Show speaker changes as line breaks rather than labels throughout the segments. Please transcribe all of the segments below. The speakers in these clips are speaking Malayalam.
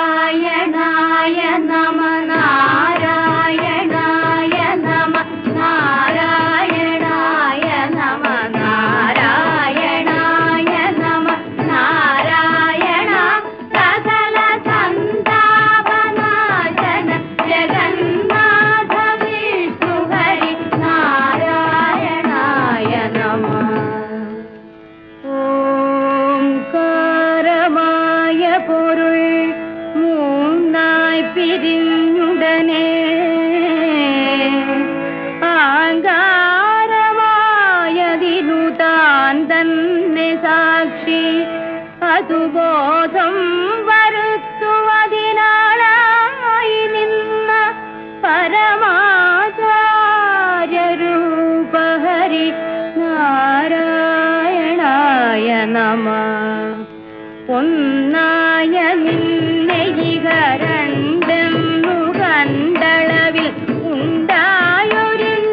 നാരായണായ നമ നാരായണായ നമ നാരായണായ നമ നാരായണായ നമ നാരായണ സകല സന്താപനാശന ജഗന്നാഥ വിഷ്ണു ഹരി നാരായണായ നമ. ഓംകാരമായ പൊരുൾ മൂന്നായി പിരിഞ്ഞുടനെ ആകാരമായതിനു താൻ തന്നെ സാക്ഷി അതുബോധം വരുത്തുവതിനാളായി നിന്ന പരമാചാര്യരൂപഹരി നാരായണായ നമ. ഒന്നായ നിന്നെ ഇഹ രണ്ടെന്നു കണ്ടളവിൽ ഉണ്ടായൊരിണ്ടൽ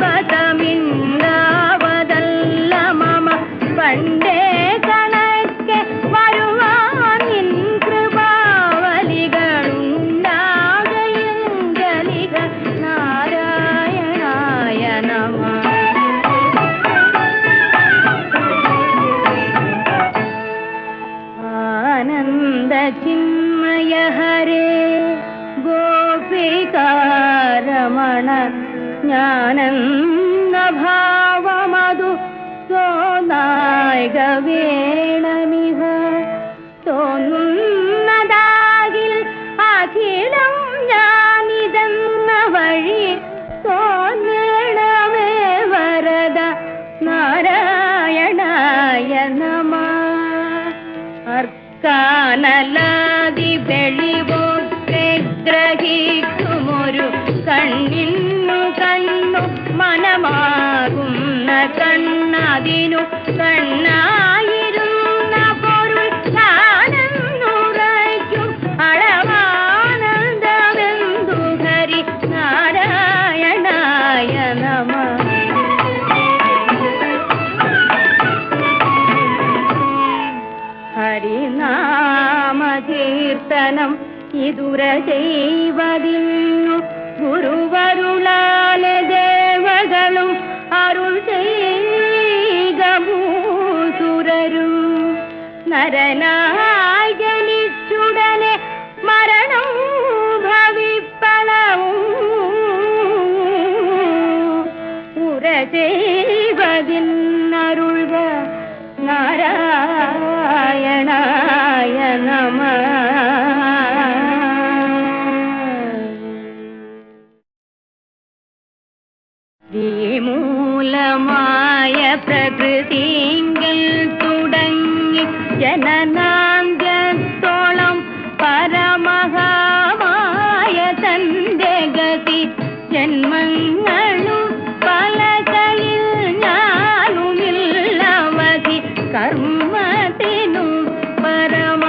പദമിണ്ടാവതല്ല മമ പണ്ടേ കണക്കെ വരുവാൻ നിൻ കൃപാവലികളുണ്ടാകയെങ്കലിക നാരായണായ നമ. ആനന്ദ ചിന്മയ ഹരേ ഗോപികാരമണ ജ്ഞാനെന്ന ഭാവമതു തോന്നായിക വേണമിഹ തോന്നുന്നതാകിൽ അഖിലം ഞാനിതെന്ന വഴി തോന്നണമേ വരദ നാരായണായ നമ. അർക്കാനലാതി വെളിവൊക്കെ ഗ്രഹിക്കുമൊരു കണ്ണിന്നു കണ്ണു മനമാകുന്ന കണ്ണതിനു കണ്ണായിരുന്ന പൊരുൾ താനെന്നുറയ്ക്കും അളവാനന്ദമെന്തു ഹരി നാരായണായ നമ. ഹരിനാമകീർത്തനം ഇതുര ചെയ്വതിന്നു ഗുരുവരുളാലെ ദേവകളും അരുൾ ചെയ്ക ഭൂസുരരും. നരനായി ജനിച്ചുടനെ മരണം ഭവിപ്പളവും ഉര ചെയ്വതിന്നരുൾവ നാരായണായ നമ. മൂലമായ പ്രകൃതിങ്കിൽ തുടങ്ങി ജനനാന്ത്യത്തോളം പരമഹാമായ തന്റെ ഗതി ജന്മങ്ങളും പലകളിൽ ഞാനുമില്ലവധി കർമ്മത്തിനും പരമനാരായണായ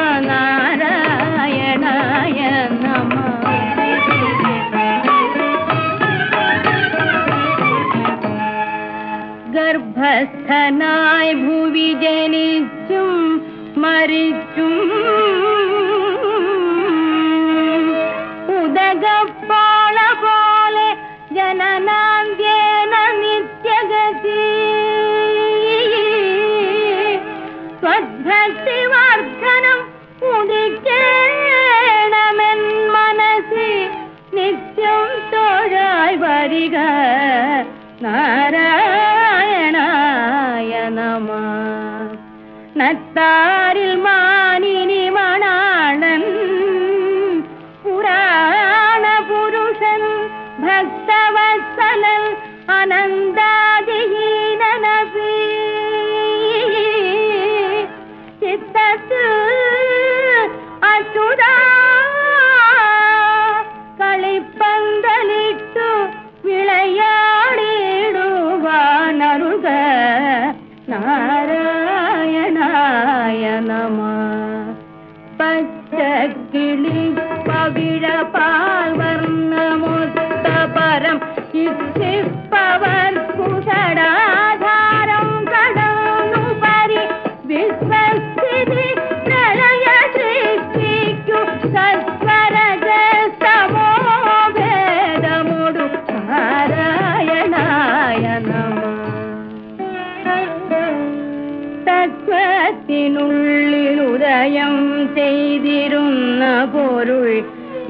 നമ. ഗർഭസ്ഥനായി ഭുവി ജനിച്ചും മരിച്ചും ഉദകപ്പോള പോലെ ജനനാന്ത്യേന നിത്യഗതി സ്വഭക്തിവർദ്ധനം ഉദിക്കേണമെൻ മനസ്സി നിത്യം തോഴായി വരിക നാരായണായ നമ. നത്താരിൽ മാനിനി മണാളൻ പുരാണ പുരുഷൻ ഭക്തവത്സലൻ അനന്താദിഹീനനപി ചിത്തത്തിൽ അച്യുതാ കളിപ്പന്തലിട്ടു വിളയാടിടുവാനരുക നാരായണായ നമ. പച്ചക്കിളി പവിഴ പാൽവർണ്ണമൊത്ത പരം ഇച്ഛിപ്പവർ കുഷടാധാരം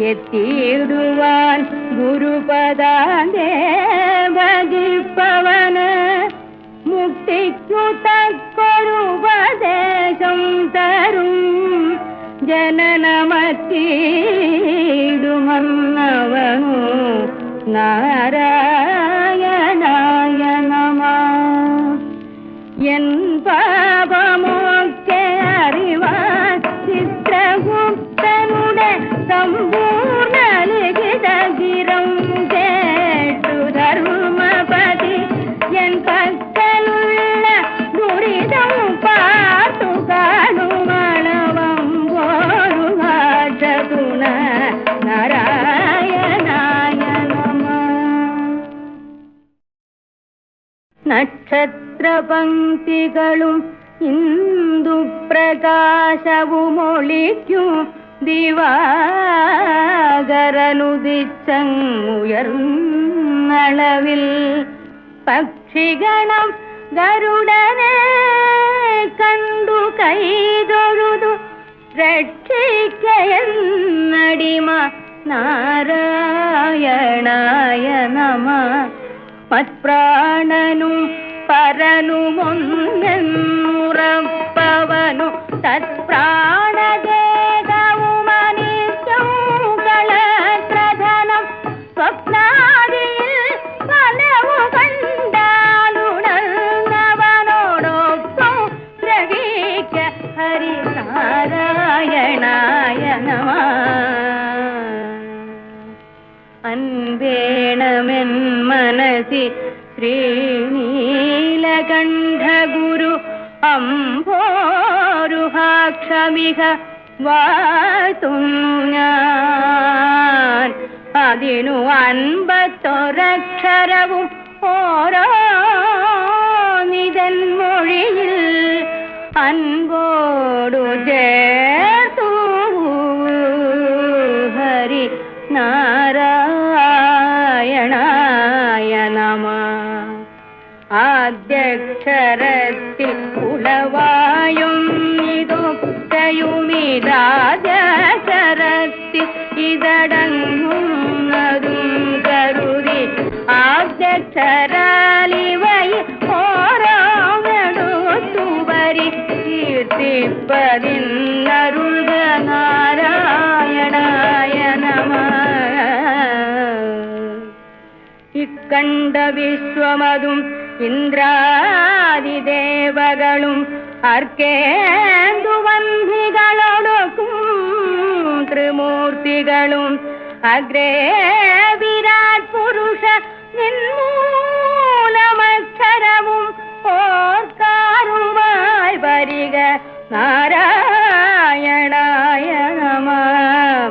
എത്തിയിടുവാൻ ഗുരുപദാന്തേ ഭജിപ്പവന് മുക്തിക്കു തക്കൊരുപദേശം തരും ജനനമത്തിടുമന്നവനു നാരായണായ നമഃ. എൻ പാപമൊക്കെ അറിവാൻ ചിത്രഗുപ്തനുടെ സമ്പൂർണ്ണ ലിഖിതഗിരം കേട്ടു ധർമ്മപതി എൻ പക്കലുള്ള ദുരിതം പാർത്തു കാണുമളവം പോരുകാട്ടുണ നാരായണായ നമഃ. നക്ഷത്രപംക്തികളും ഇന്ദുപ്രകാശവുമൊളിക്കും ദിവാകരനുദിച്ചങ്ങുയർന്നളവിൽ പക്ഷിഗണം ഗരുഡനെ കണ്ടു കൈതൊഴുതു രക്ഷിക്കയെന്നടിമ നാരായണായ നമഃ. മത്പ്രാണനും പരനുമൊന്നെന്നുറപ്പവനു തത്പ്രാണദേഹവുമനിത്യം കളത്രധനം സ്വപ്നാദിയിൽ ഫലവു കണ്ടാലുണർന്നവനോടൊപ്പം ഗ്രഹിക്ക ഹരിനാരായണായ നമഃ. അൻവേണമെൻ മനസി ശ്രീനീലകണ്ഠഗുരു അംഭോരുഹാക്ഷമിക വാഴ്ത്തുന്നു ഞാൻ. അതിനു 51 ഓരോ നിതൻ മൊഴിയിൽ അൻപോടു ചേർത്തു ഹരി നാരായണായ നമഃ. ആദ്യക്ഷരത്തിൽ ഉളവായും ഇതൊക്കെയുമിതാദ്യക്ഷരത്തിൽ ഇതടങ്ങുന്നതും കരുതി ആദ്യക്ഷരാലിവയിൽ ഓരോടുത്തു വരി കീർത്തിപ്പതിന്നരുൾക നാരായണായ നമഃ. ഇക്കണ്ട വിശ്വമതും ഇന്ദ്രാദിദേവകളും അർക്കേന്ദുവന്ധികളൊടുക്കും ത്രിമൂർത്തികളും അഗ്രേ വിരാട് പുരുഷ നിന്മൂലമക്ഷരവും ഓർക്കാറുമായി വരിക നാരായണായ നമഃ.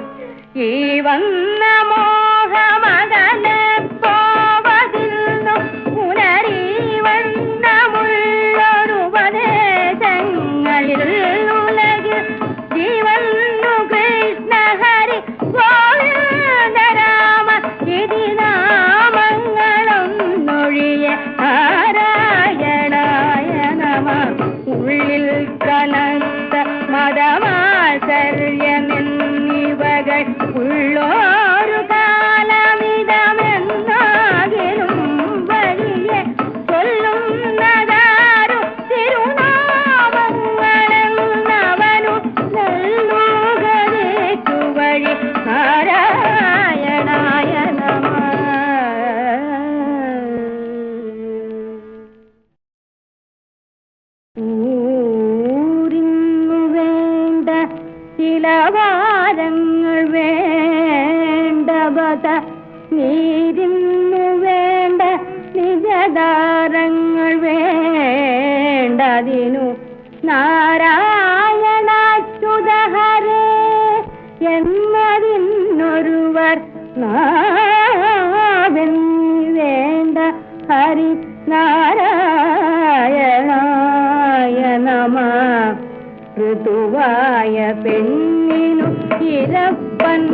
ഈ വന്ന മോഹമകലെ പോവതിന്നു പുനരീവണ്ണമുള്ളൊരുപദേശങ്ങളിൽ ഉലകിൽ ജീവന്നു കൃഷ്ണ ഹരി ഗോവിന്ദരാമ ഇതി നാമങ്ങളൊന്നൊഴിയെ നാരായണായ നമഃ. ഉള്ളിൽ കനത്ത മതമാശ്ചര്യമെന്നിവകൾ ഉള്ളോരു കാലമിതമെന്നാകിലും വഴിയെ കൊല്ലുന്നതാരു തിരുനാമങ്ങളെന്നവനു നൽകുകേറ്റു വഴി നാരായണായ നമഃ. ഊരിന്നു വേണ്ട ചിലവാരങ്ങൾ വേണ്ട ബത നീരിന്നു വേണ്ട നിജദാരങ്ങൾ വേണ്ടതിനു നാരായണാച്യുതഹരേ എന്നതിനൊരുവർ നാവൻ വേണ്ട ഹരി നാരായണായ നമഃ. ഋതുവായ പെണ്ണിനു ഇരപ്പന്നുദാഹകനും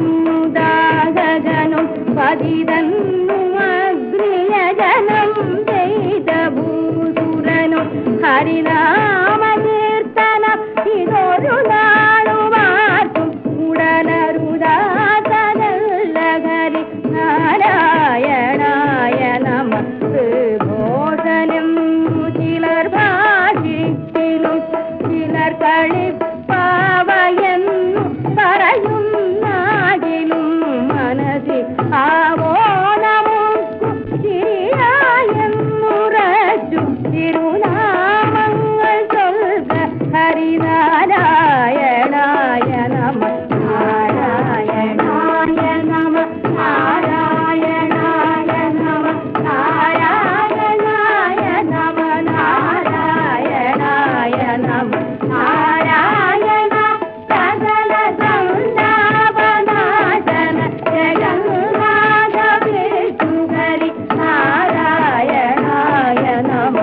പതിതന്നും അഗ്രിയജനം ചെയ്ത ഭൂസുരനും ഹരിനാമകീർത്തനം ഇതൊരു നാളുമാർക്കും ഉടനരുതാതന തിരുനാമങ്ങൾ ചൊൽക ഹരിനാരായണായ നമ നാരായണായ നമ നാരായണായ നമ നാരായണായ നമ നാരായണായ നമ നാരായണ സകല സന്താപനാശന ജഗന്നാഥ വിഷ്ണുഹരി നാരായണായ നമ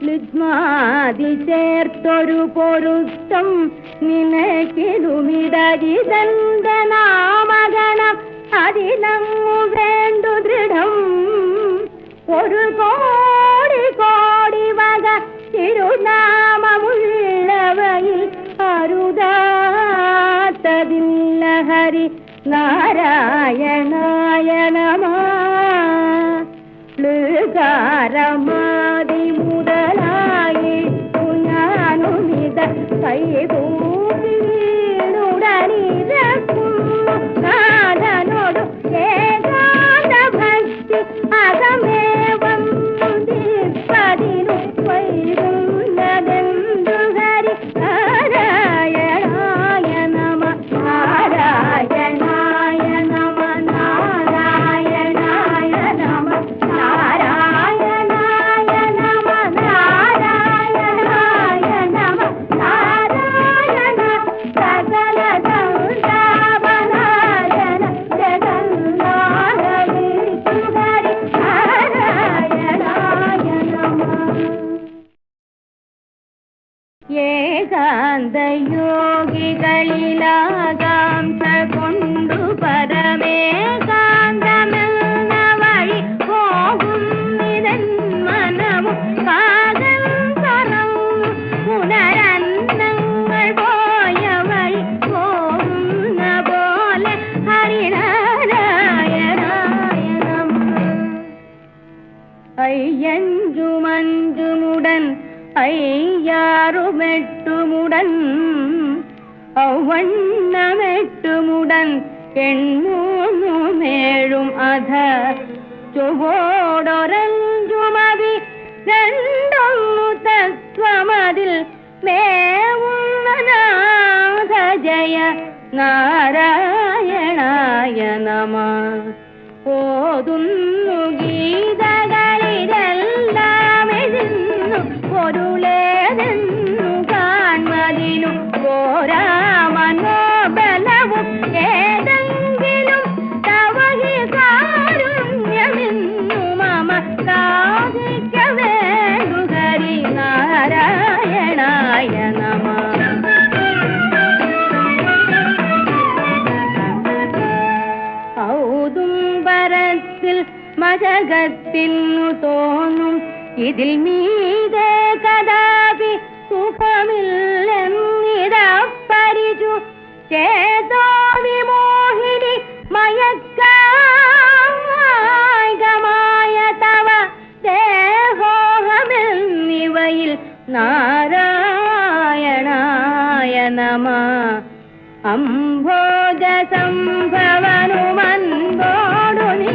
ലുഗ്മാതി ചേർത്തൊരു പൊരുത്തം നിനക്കിതുമിടജിതന്റെ നാമഗണം അതിനങ്ങു വേണ്ടു ദൃഢം ഒരു കോടി കോടി വക തിരുനാമമുള്ളവയിൽ അരുതാത്തതില്ല ഹരി നാരായണായ നമ ൃകാരമാതി മുതലായി ഞാനുമിത കൈകൂപ്പി വീണുടനിരക്കുന്നു നാഥനോടു ഏകാന്ത ഭക്തി അകമേവം ദിപ്പതിനു വൈകുന്നതെന്തു ഹരി നാരായണായ നമ നാരായണായ നമ നാരായണായ നമ നാരായണായ നമ നാരായണായ നമ നാരായണ സകല സൗന്ദാപനാശന ജഗന്നാഥ വിഷ്ണുഹരി നാരായണായ നമ ഏകാന്തയോഗികളിലാകാംക്ഷ കൊണ്ടു പരമേകാന്തമെന്ന വഴി പോകുന്നിതൻ മനവും കാകം പറന്നു പുനരന്നങ്ങൾ പോയ വഴി പോകുന്ന പോലെ ഹരിനാരായണായ നമ അയ്യഞ്ചുമഞ്ചുമുടൻ അയ്യാറുമെട്ടുമുടൻ ഔവണ്ണമെട്ടുമുടൻ എണ്ണൂന്നുമേഴും അധ ചൊവ്വോടൊരഞ്ചുമതി രണ്ടൊന്നു തത്വമതിൽ മേവുന്നനാഥ ജയ നാരായണായ നമ ഓതുന്നു ഗീതകളിലെല്ലാം എഴുന്നു പൊരുളേതെന്നു കാൺമതിനു പോരാ മനോബലവും ഏതെങ്കിലും തവഹി കാരുണ്യമെന്നു മമ സാധിക്ക വേണ്ടു ഹരി നാരായണായ നമ ഔദുംബരത്തിൽ മജഗത്തിനു തോന്നും ഇതിൽ മീതെ കഥാപി സുഖമില്ലെന്നിടപ്പരിച്ചു ചേതോ വിമോഹിനി മയക്കായികമായ തവ ദേഹോഹമെന്നിവയിൽ നാരായണായ നമ അംഭോജ സംഭവനുമൻപോടു നീ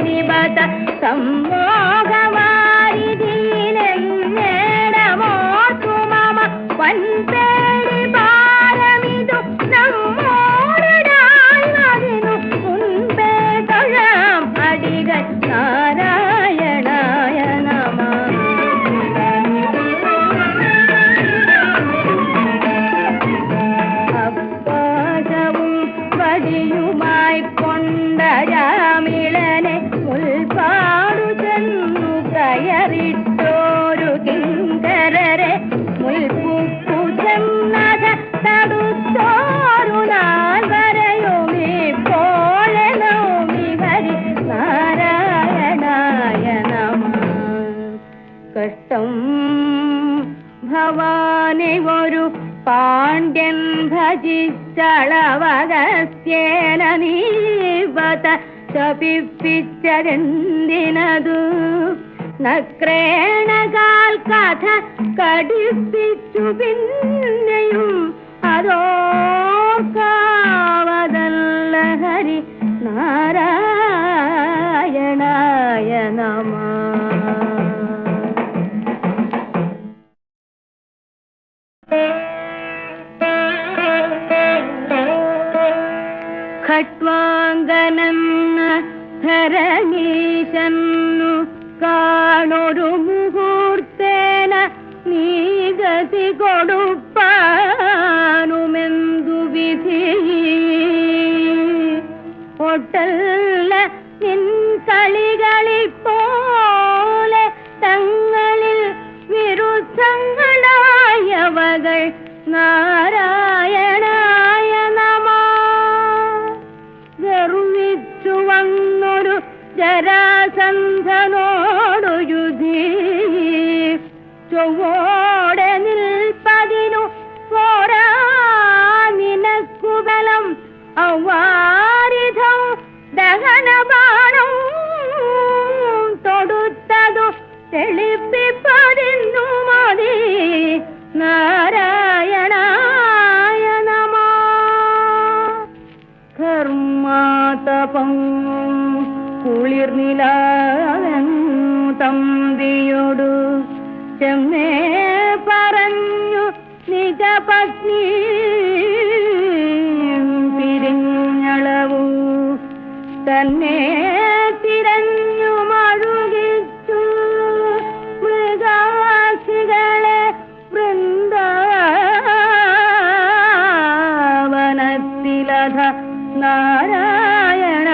നിബത സമ്മോഹവാരിധീനെന്നേടമോർത്തു മമ വൻപേടി ഭാരമിതു നമ്മോടായ്വതിനു മുൻപേ തൊഴാം അടികൾ നാരായണായ നമ അപ്പാശവും വടിയുമായി കൊണ്ട രാമിളനെ മുൽപാടു ചെന്നു കയറിട്ടോരു കിങ്കരരെ മുൽപ്പുക്കു ചെന്നത തടുത്തോരു നാൾ വരെയുമീ പോലെ നൗമി ഹരി നാരായണായ നമ കഷ്ടം ഭവാനി ഒരു പാണ്ഡ്യൻ ഭജിച്ചളവകസ്യേന നീവത ശപിപ്പിച്ചതെന്തിനതു നക്രേണകാൽ കഥ കടിപ്പിച്ചു പിന്നെയും അതോർക്കാവതല്ല ഹരി ധരണീശന്നു കാണൊരു മുഹൂർത്തേന നീഗതി കൊടുപ്പാനുമെന്തു വിധി ഒട്ടല്ല നിൻ കളികളിപ്പോലെ തങ്ങളിൽ വിരുദ്ധങ്ങളായവകൾ നാരായണായ നമഃ ഗർവിച്ചു വന്നൊരു ജരാസന്ധനോടു യുധി ചൊവ്വോടെ നിൽപ്പതിനു പോരാ നിനക്കു ബലം ഔവാരിധം ദഹനബാണം തൊടുത്തതു തെളിപ്പിപ്പതിന്നു മതി നാരായണായ നമഃ കർമാതപം കുളിർനിലാതമ്പിയോടു ചെമ്മേ പറഞ്ഞു നിജപത്നി പിരിഞ്ഞളവു തന്നെ തിരഞ്ഞു മഴുകിച്ചു മൃഗവാസികളെ വൃന്ദാവനത്തിലധ നാരായണായ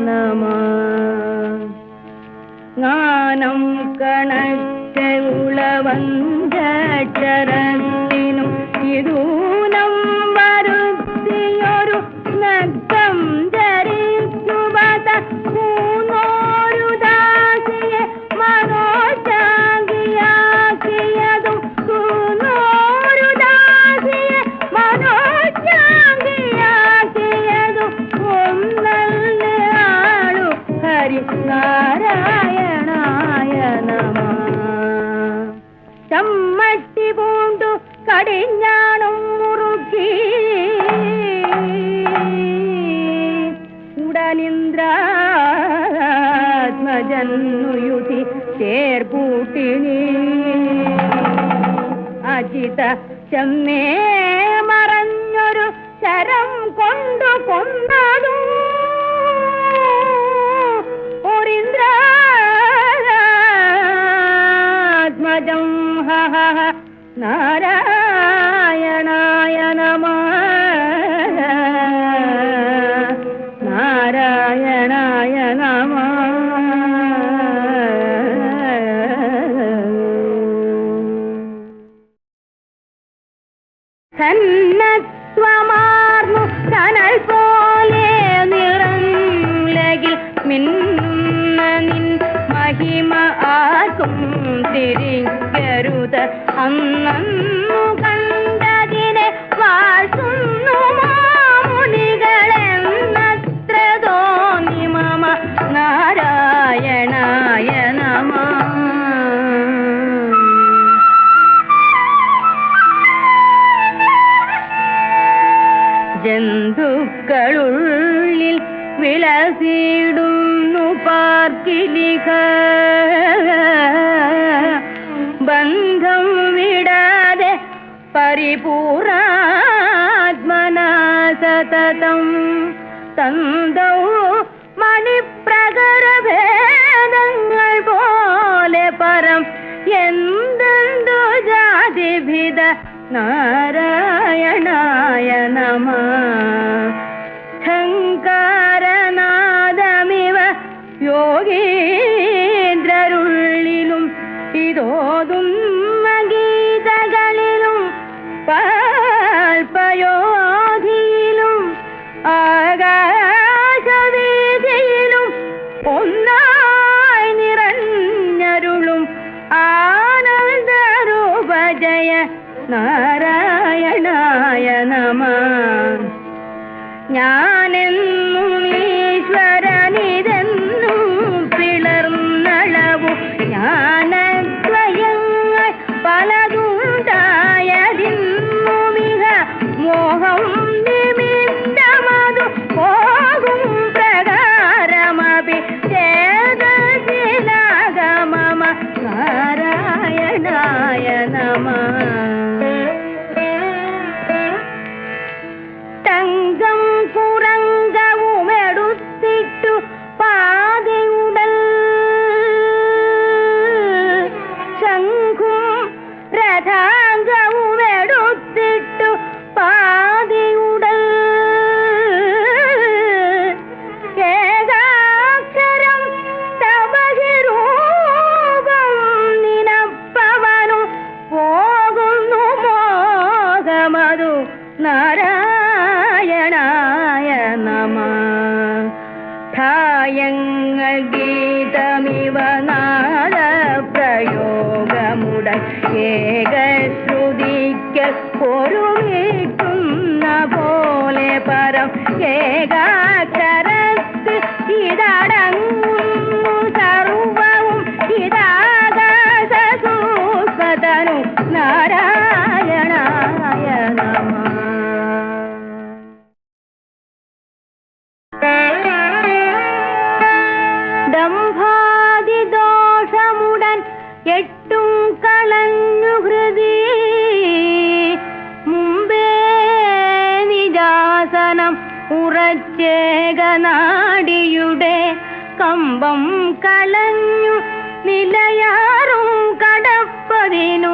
നമഃ ജ്ഞാനം കണക്കുളവഞ്ചരത്തിനും ഇതൂനം വരുത്തിയൊരു നഗ്നം ധരിച്ചുവത മൂന്നോരു ദാസിയെ മനോജാംഗിയാക്കിയതും മൂന്നോരു ദാസിയെ മനോജാംഗിയാക്കിയതും ഒന്നല്ല ആളു ഹരി നാരായണായ നമഃ ചമ്മട്ടി പൂണ്ടു കടിഞ്ഞാണും മുറുക്കി ഉടനിന്ദ്രാത്മജന്നുയുധി ചേർപൂട്ടിനി അജിത ചെമ്മേ മറഞ്ഞൊരു ശരം കൊണ്ടു കൊന്നതും ഒരിന്ദ്രാത്മജം ഹഹ നാരായണായ നമഃ നാരായണായ നമഃ സന്നത്വമാർന്നു കനൽ പോലെ നിറംലകിൽ മിന്നുന്ന നിൻ മഹിമ ആർക്കും തിരിക്കരുത് അന്നു കണ്ടതിനെ വാഴ്ത്തുന്നു മാമുനികളെന്നത്ര തോന്നി മമ നാരായണായ നമഃ ജന്തുക്കളുള്ളിൽ വിളസിടുന്നു പാർക്കിലിക ബന്ധം വിടാതെ പരിപൂർണാത്മനാ സതതം തന്തൗ മണിപ്രകരഭേദങ്ങൾ പോലെ പരം എന്തെന്തു ജാതിഭിത നാരായണായ നമഃ ഘങ്കാരനാദമിവ യോഗീന്ദ്രരുള്ളിലും ഇതോതും ഗീതകളിലും പാൽപയോധിയിലും ആകാശവീതിയിലും ഒന്നായി നിറഞ്ഞരുളും ആനന്ദരൂപജയ നാരായണായ നമഃ ഞാനെന്നും ഈശ്വരനിതെന്നും ഠായങ്ങൾ ഗീതമിവ നാദപ്രയോഗമുടൻ ഏകശ്രുതിക്ക് പൊരുമേറ്റുന്ന പോലെ പരം ഏകാക്ഷരത്തിൽ ഇതടങ്ങുന്നു സർവവും ഇതാകാശസൂക്ഷ്മതനു നാരായണായ നമഃ. ദംഭാദിദോഷമുടൻ എട്ടും കളഞ്ഞു ഹൃദി മുമ്പേ നിജാസനം ഉറച്ചേകനാടിയുടെ കമ്പം കളഞ്ഞു നിലയാറും കടപ്പതിനു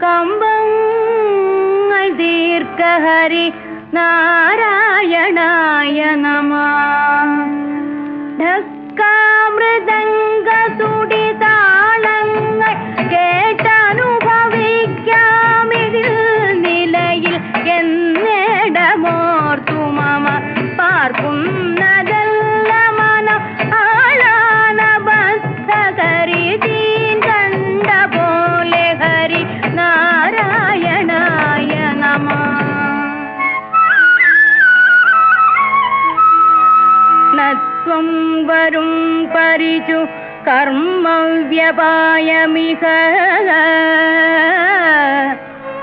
കമ്പങ്ങൾ ദീർഘഹരി നാരായണായ നമഃ. ധക്കാമൃദംഗതുടിതാളങ്ങൾ കേട്ടനുഭവിക്കാമിതിൽ നിലയിൽ എന്നേടമോർത്തു മമ പാർക്കുന്നതല്ല മനം ആളാനബദ്ധകരി തീൻ കണ്ട പോലെ ഹരി നാരായണായ നമഃ. നത്വം വരും പരിചു കർമ്മവ്യപായമിഹ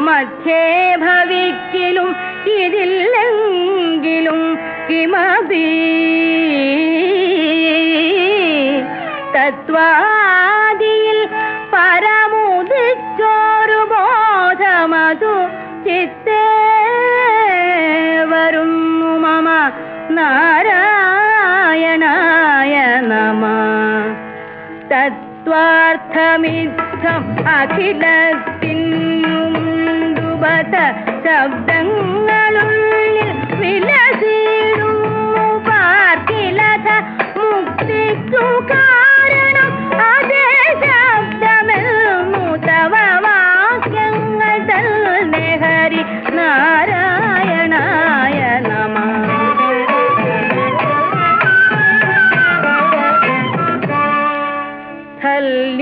മധ്യേ ഭവിക്കിലും ഇതില്ലെങ്കിലും കിമപി തത്വാദിയിൽ പരമുദിച്ചോരു ബോധമതു ചിത്തേ വരുന്നു മമ നാരായണായ നമഃ. തത്വാർത്ഥമിദ്ധം അഖിലത്തിനുമുണ്ടുപത ശബ്ദങ്ങളുള്ളിൽ വിലസിടുന്നു പാർക്കിലത മുക്തിക്കു കാരണം അതേ ശബ്ദമെന്നു തവ വാക്യങ്ങൾ തന്നെ ഹരി നാരായണായ നമഃ.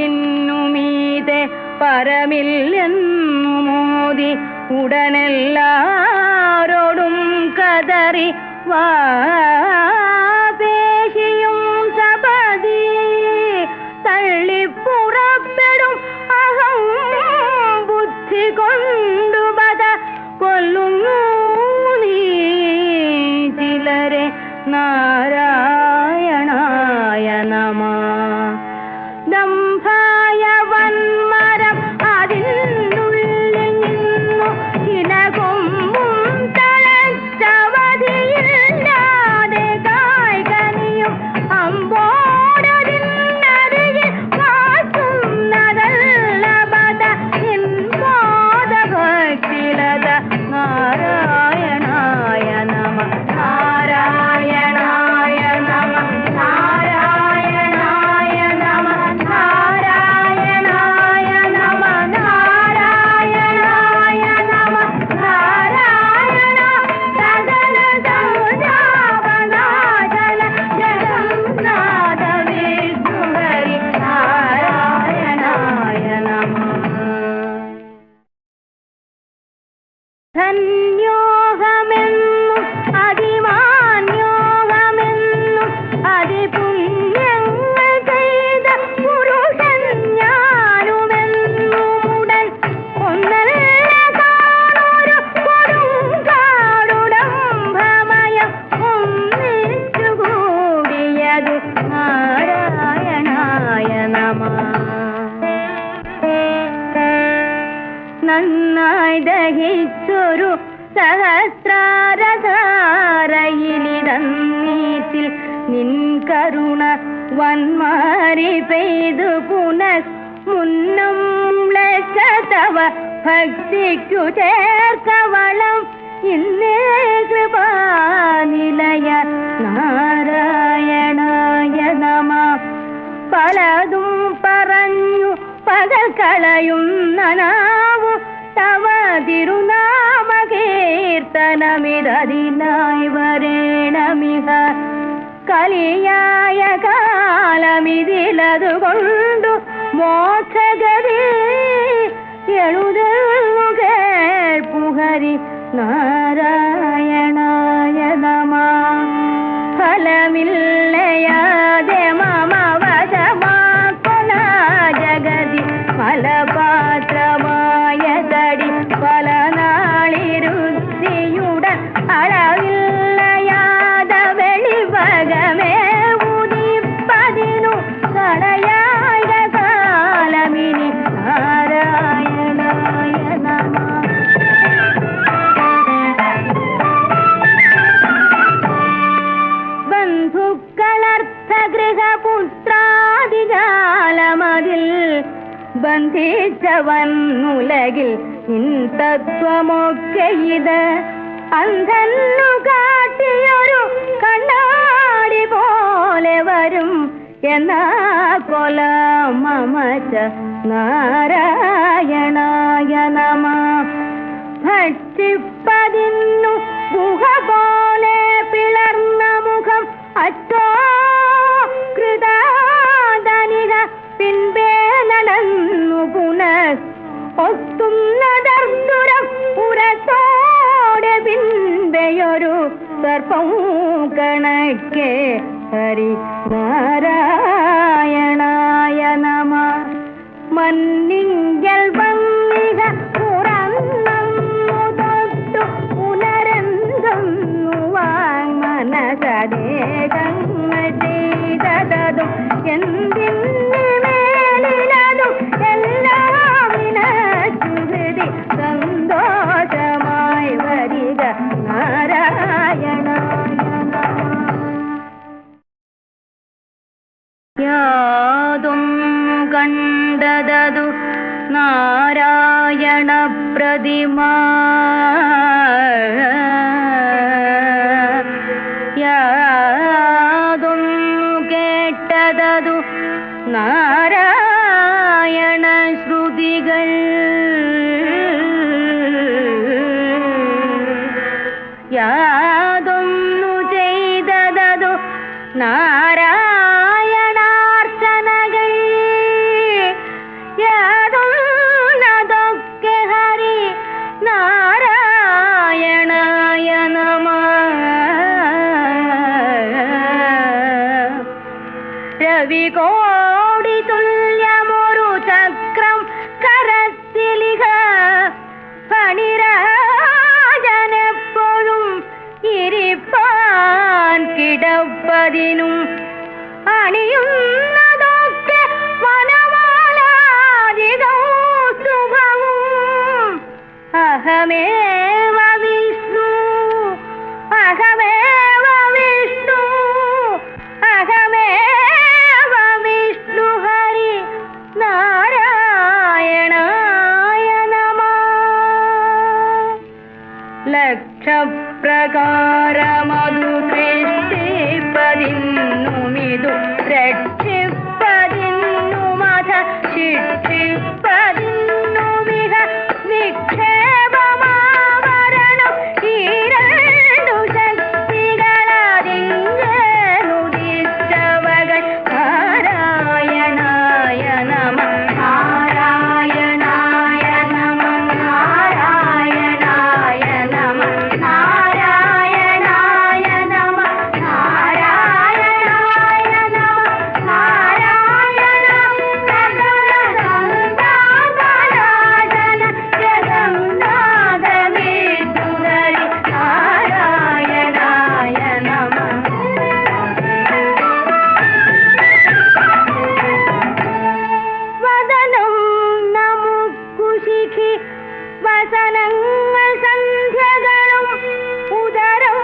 ിന്നുമീതെ പരമില്ലെന്നു മോദി ഉടനെല്ലാരോടും കതറി വാപേശിയും സപതി തള്ളിപ്പുറപ്പെടും അഹം ബുദ്ധി കൊണ്ടു ബദ കൊല്ലുന്നു നീ ചിലരെ നാരായണായ നമഃ. ദംഭായ വന്മരം അതിനുള്ളിൽ നിന്നു ഇലകൊമ്പും തളച്ചവധിയില്ലാതെ കായ്കനിയും അമ്പോടതിന്നരികിൽ വാസുന്നതല്ല ബദ ഇൻബോധഭക്തിലത നാരായണായ നമഃ. നാരായണായ നമഃ. നാരായണായ നമഃ. നാരായണായ നമഃ. നാരായണായ നമഃ. നാരായണ സദന സംജാപനാശന ജഗന്നാഥ വിഷ്ണുഹരി നാരായണായ നമഃ. ധന്യോഹമെന്നും അതിമാന്യോഹമെന്നും അതിപുണ്യങ്ങൾ ചെയ്ത പുരുഷൻ ഞാനുമെന്നുമുടൻ ഒന്നല്ല കാണൊരു കൊടുങ്കാടുടംഭമയം ഒന്നിച്ചുകൂടിയതു നാരായണായ നമഃ. നന്നായി ദഹിച്ചൊരു സഹസ്രാരധാരയിലിടന്നീറ്റിൽ നിൻ കരുണ വന്മാരി പെയ്തു പുനഃ മുന്നം ലക്ഷതവ ഭക്തിക്കു ചേർക്കവളം ഇന്നേ കൃപാനിലയ നാരായണായ നമഃ. പലതും പറഞ്ഞു പകൽ കളയുന്ന നാവു തവ തിരുനാമകീർത്തനമിതതിനായി വരേണമിഹ കലിയാ ഇതിലതുകൊണ്ടു മോക്ഷഗതി എഴുതുന്നു കേൾപ്പുഹരി നാരായണായ നമഃ. ഫലമില്ലയാതെ മമ വശമാക്കൊല ജഗതി ഫലപാത്രമായ തടി പല നാളിരുത്തിയുടൻ അളവില്ലയാത വെളിവകമേ ഉദിപ്പതിനു തടയായ കാലമിനി നാരായണായ നമഃ. ബന്ധുക്കളർത്ഥഗൃഹപുത്രാദിജാലമതിൽ ബന്ധിച്ചവൻ ഉലകിൽ നിൻ തത്വമൊക്കെ ഇത് അന്ധന്നു കാട്ടിയൊരു കണ്ണാടി പോലെ വരും എന്നാ കൊല മമച നാരായണായ നമഃ. ഭക്ഷിപ്പതിന്നു ഗുഹ പോലെ പിളർന്ന മുഖം അറ്റോ കൃതാദനിക പിൻപേ നടന്നു പുനഃ ഒത്തുന്നതർദുരം പുരത്തോടെ പിൻപെയൊരു സർപ്പം കണക്കെ ഹരി നാരായണായ നമഃ. മന്നിങ്കൽ വന്നിക പുറന്നു പുനരന്തുന്നു മനസദേഹങ്ങൾ ചെയ്തതും എന്തിന് മേലിനതും എല്ലാം ഇനച്ചുഹൃതി സന്തോഷമായി വരിക നാരായണായ നമഃ. യാതും കണ്ടതതു നാരായണ പ്രതിമ യാതും കേട്ടതതു നാരായണ ശ്രുതികൾ യാതൊന്നു ചെയ്തതതു നാരായണാർച്ചനകൾ യാതൊന്നതൊക്കെ ഹരി നാരായണായ നമഃ. രവികോടി തുല്യമൊരു ചക്രം കരത്തിലിഹ ഫണിരാജനെപ്പോഴും ഇരിപ്പാൻ കിടപ്പതിനും അണിയുന്നതൊക്കെ വനമാലാദികൗസ്തുഭവും അഹമേവ വിഷ്ണു അഹമേവ വിഷ്ണു അഹമേവ വിഷ്ണു ഹരി നാരായണായ നമഃ. ലക്ഷപ്രകാരമതു സൃഷ്ടിപ്പതിന്നുമിതു രക്ഷിപ്പതിന്നുമധ ശിക്ഷിപ്പതിന്നുമിഹ നിക്ഷേപമാവരണം ഈ രണ്ടു ശക്തികളതിങ്ങനുദിച്ചവകൾ നാരായണായ നമഃ. നാരായണായ നമഃ. നാരായണായ നമഃ. നാരായണായ നമഃ. നാരായണായ നമഃ. നാരായണ സകലസംഗാതരാജന ജഗന്നാഥമേശ്വരി നാരായണായ നമഃ. വദനം നമുക്കുശിഖി വസനങ്ങൾ സന്ധ്യകളും ഉദരം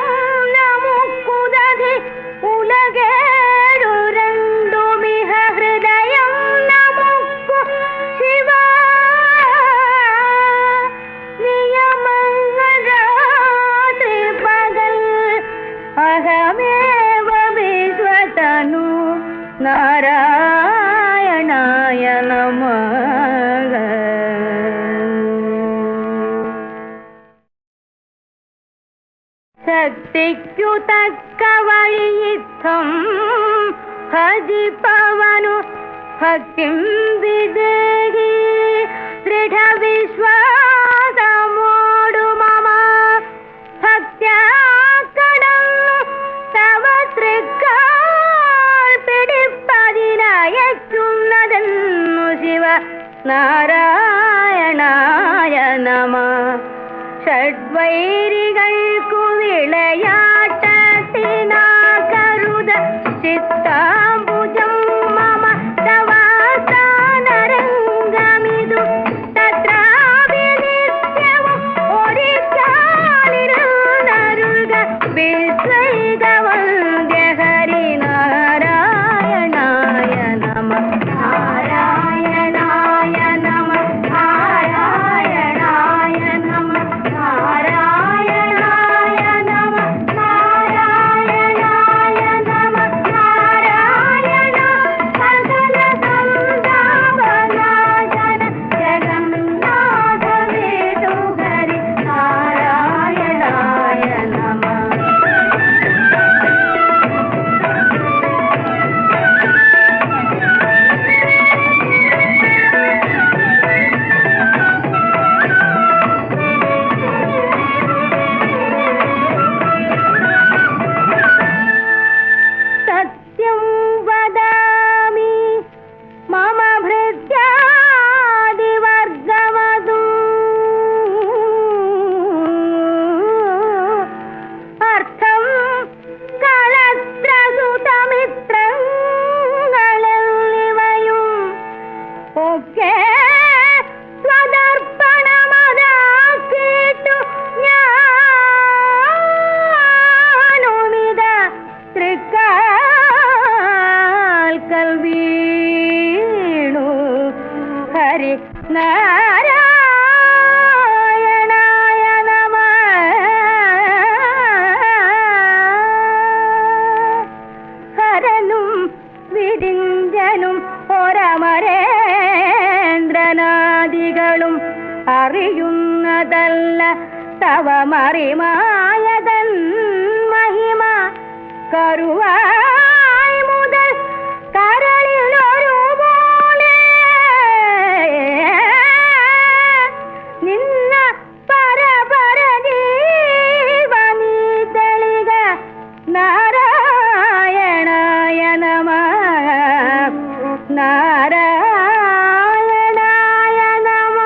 നമുക്കുദധി ഉലകേഴു രണ്ടുമിഹ ഹൃദയം നമുക്കു ശിവ നിയമങ്ങൾ രാത്രി പകൽ അഹമേവ വിശ്വതനു നാരായണായ നമഃ. ശക്തിക്കു തക്ക വഴിയിത്തം ഭജിപ്പവനു ഭക്തിം വിദേഹി ദൃഢവിശ്വാസമോടു മമ ഭക്ത്യാക്കടന്നു തവ തൃക്കാൽ പിടിപ്പതിനയച്ചുന്നതെന്നു ശിവ നാരായണായ നമ. ഷഡ്വൈരികൾക്കു വിളയാട്ടത്തിനാകരുത ചിത്താംബുജം മമ തവാസ്ഥാനരംഗമിതു തത്രാപി നിത്യവും ഒരിക്കാലിരുന്നരുക വിശ്വൈകവന്ദ്യ ഹരിനാരായണായ നമ. നാരായണായ നമ. നാരായണായ നമ. നാരായണായ നമ. നാരായണായ നമ. നാരായണ സകല സന്താപനാശന ജഗന്നാഥ വിഷ്ണു ഹരി നാരായണായ നമ. സത്യം വദാമി മമ ഭൃത്യാദിവർഗമതു അർത്ഥം കളത്രസുതമിത്രങ്ങളിവയും ഒക്കെ സ്വദർപ്പണമതാക്കിട്ടു ഞാനുമിത തൃക്കാൽക്കൽ വീണു ഹരി നാരായണായ നമ. ഹരനും വിരിഞ്ചനും ഒരമരേന്ദ്രനാദികളും അറിയുന്നതല്ല തവ മറിമായതൻ മഹിമ. കരുവായി മുതൽ കരളിലൊരുപോലെ നിന്ന പരപര ജീവനീ തെളിക നാരായണായ നമ. നാരായണായ നമ.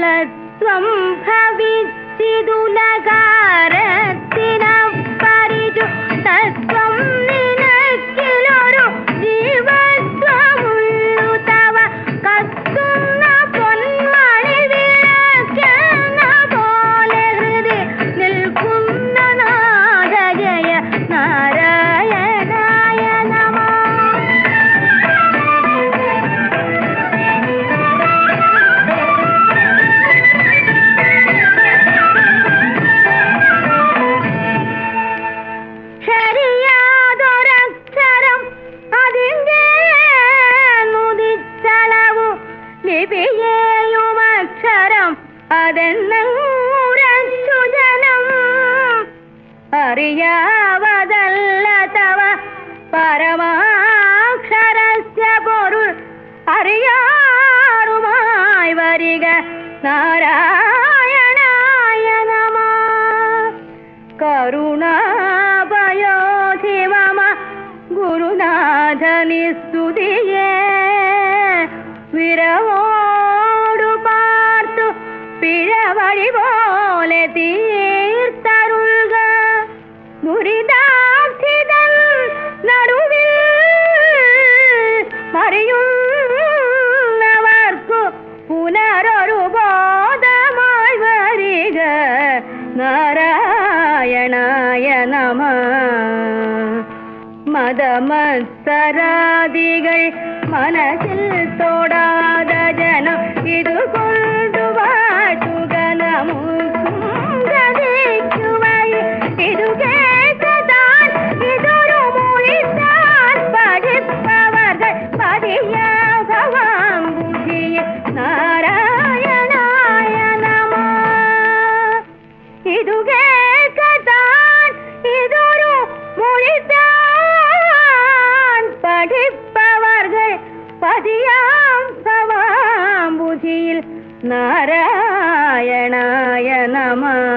ലത്വം ഭവിച്ചിതുലകാരത്തിനപ്പരിചു തത്വം നിനക്കിലൊരു ജീവത്വമുള്ളു തവ കത്തുന്ന പൊന്മണി വിളക്കെന്ന പോലെ ഹൃദി നിൽക്കുന്ന നാദജയ നാരായണായ നമ. ശരിയാതൊരക്ഷരം അതിൻ്റെ നുദിച്ചളവു ലിപിയേയുമക്ഷരം അതെന്നുരച്ചു ജനം അറിയാവതല്ല തവ പരമാക്ഷരസ്യ പൊരുൾ അറിയാറുമായി വരിക നാരായണായ നമ. കരുണാപയോധി മമ ഗുരുനാഥനി സ്തുതിയേ വിരവോടു പാർത്തു പിഴവഴി പോലെ തീർത്തരുൾക. ദുരിതാർത്ഥിതൻ നടുവിൽ മറിയുന്നവർക്കു പുനരൊരു ബോധമായി വരിക നാരായണായ നമ. മതമത്സരാദികൾ മനസ്സിൽ തൊടാത ജനം ഇതുകൊണ്ടു വാട്ടുക നമുക്കും ഗതിക്കുവായി. ഇതു കേട്ടതാൻ ഇതൊരു മൊഴിത്താൻ പഠിപ്പവർകൾ പതിയാ ഭവാം ബുദ്ധിയെ നാരായണ നാരായണായ നമഃ.